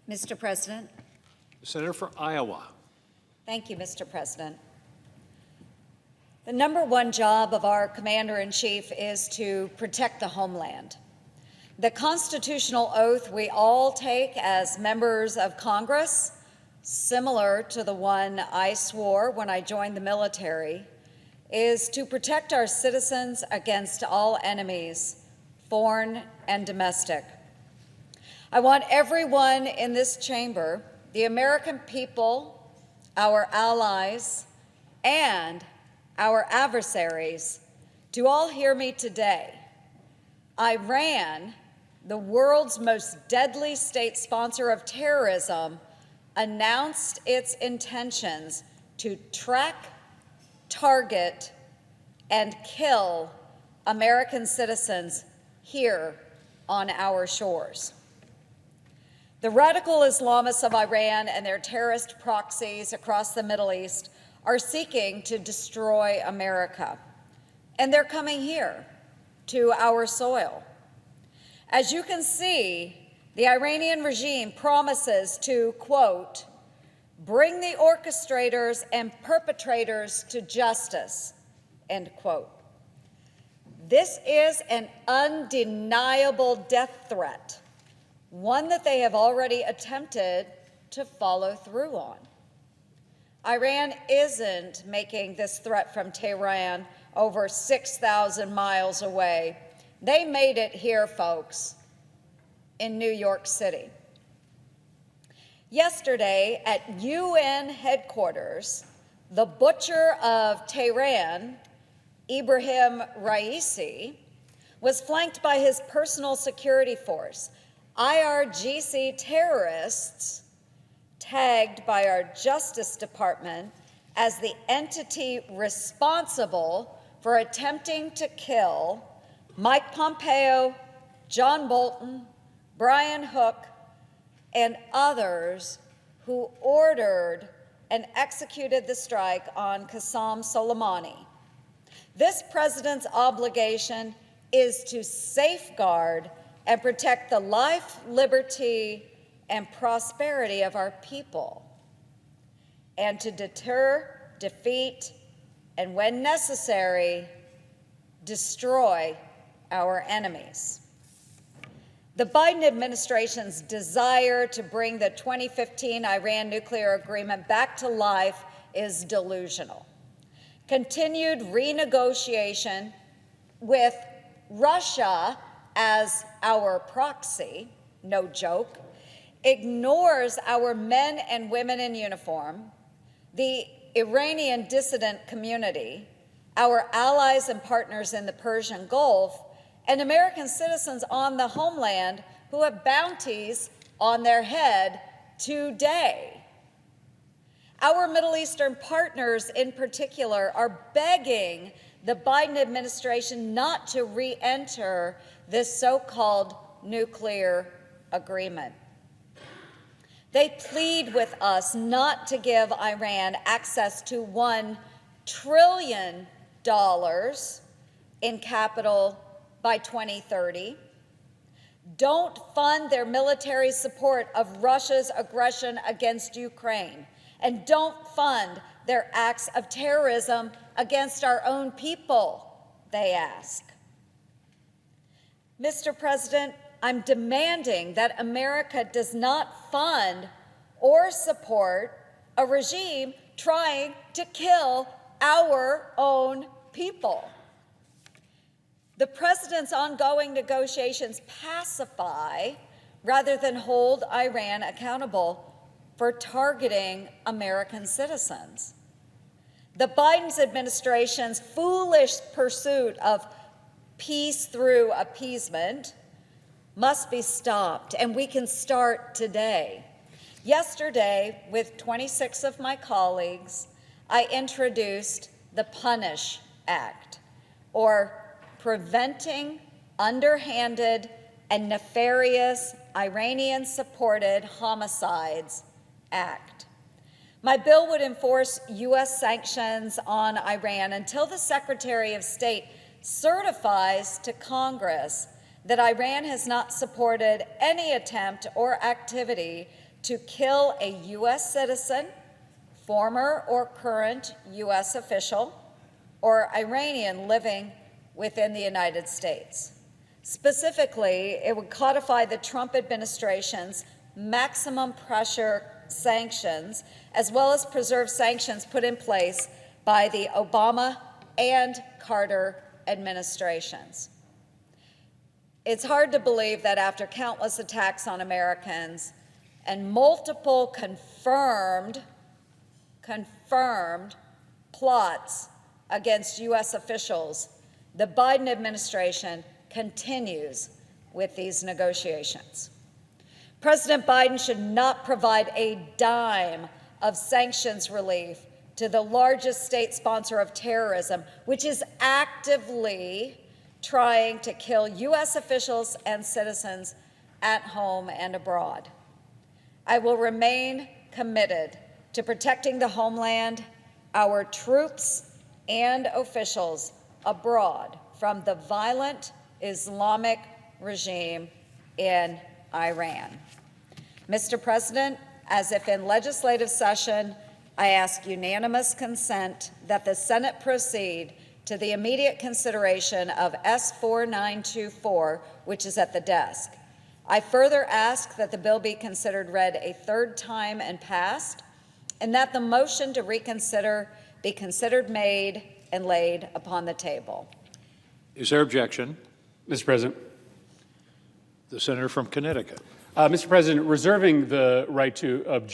Mr. President. The Senator for Iowa. Thank you, Mr. President. The number one job of our Commander-in-Chief is to protect the homeland. The constitutional oath we all take as members of Congress, similar to the one I swore when I joined the military, is to protect our citizens against all enemies, foreign and domestic. I want everyone in this chamber, the American people, our allies, and our adversaries, to all hear me today. Iran, the world's most deadly state sponsor of terrorism, announced its intentions to track, target, and kill American citizens here on our shores. The radical Islamists of Iran and their terrorist proxies across the Middle East are seeking to destroy America, and they're coming here to our soil. As you can see, the Iranian regime promises to, quote, bring the orchestrators and perpetrators to justice, end quote. This is an undeniable death threat, one that they have already attempted to follow through on. Iran isn't making this threat from Tehran over 6,000 miles away. They made it here, folks, in New York City. Yesterday at UN headquarters, the butcher of Tehran, Ibrahim Raisi, was flanked by his personal security force, IRGC terrorists, tagged by our Justice Department as the entity responsible for attempting to kill Mike Pompeo, John Bolton, Brian Hook, and others who ordered and executed the strike on Qasem Soleimani. This president's obligation is to safeguard and protect the life, liberty, and prosperity of our people, and to deter, defeat, and when necessary, destroy our enemies. The Biden administration's desire to bring the 2015 Iran nuclear agreement back to life is delusional. Continued renegotiation with Russia as our proxy, no joke, ignores our men and women in uniform, the Iranian dissident community, our allies and partners in the Persian Gulf, and American citizens on the homeland who have bounties on their head today. Our Middle Eastern partners in particular are begging the Biden administration not to re-enter this so-called nuclear agreement. They plead with us not to give Iran access to $1 trillion in capital by 2030. Don't fund their military support of Russia's aggression against Ukraine. And don't fund their acts of terrorism against our own people, they ask. Mr. President, I'm demanding that America does not fund or support a regime trying to kill our own people. The president's ongoing negotiations pacify rather than hold Iran accountable for targeting American citizens. The Biden administration's foolish pursuit of peace through appeasement must be stopped, and we can start today. Yesterday, with 26 of my colleagues, I introduced the Punish Act, or Preventing Underhanded and Nefarious Iranian-Supported Homicides Act. My bill would enforce U.S. sanctions on Iran until the Secretary of State certifies to Congress that Iran has not supported any attempt or activity to kill a U.S. citizen, former or current U.S. official, or Iranian living within the United States. Specifically, it would codify the Trump administration's maximum pressure sanctions, as well as preserve sanctions put in place by the Obama and Carter administrations. It's hard to believe that after countless attacks on Americans and multiple confirmed plots against U.S. officials, the Biden administration continues with these negotiations. President Biden should not provide a dime of sanctions relief to the largest state sponsor of terrorism, which is actively trying to kill U.S. officials and citizens at home and abroad. I will remain committed to protecting the homeland, our troops and officials abroad from the violent Islamic regime in Iran. Mr. President, as if in legislative session, I ask unanimous consent that the Senate proceed to the immediate consideration of S-4924, which is at the desk. I further ask that the bill be considered read a third time and passed, and that the motion to reconsider be considered made and laid upon the table. Is there objection? Mr. President. The senator from Connecticut. Mr. President, reserving the right to object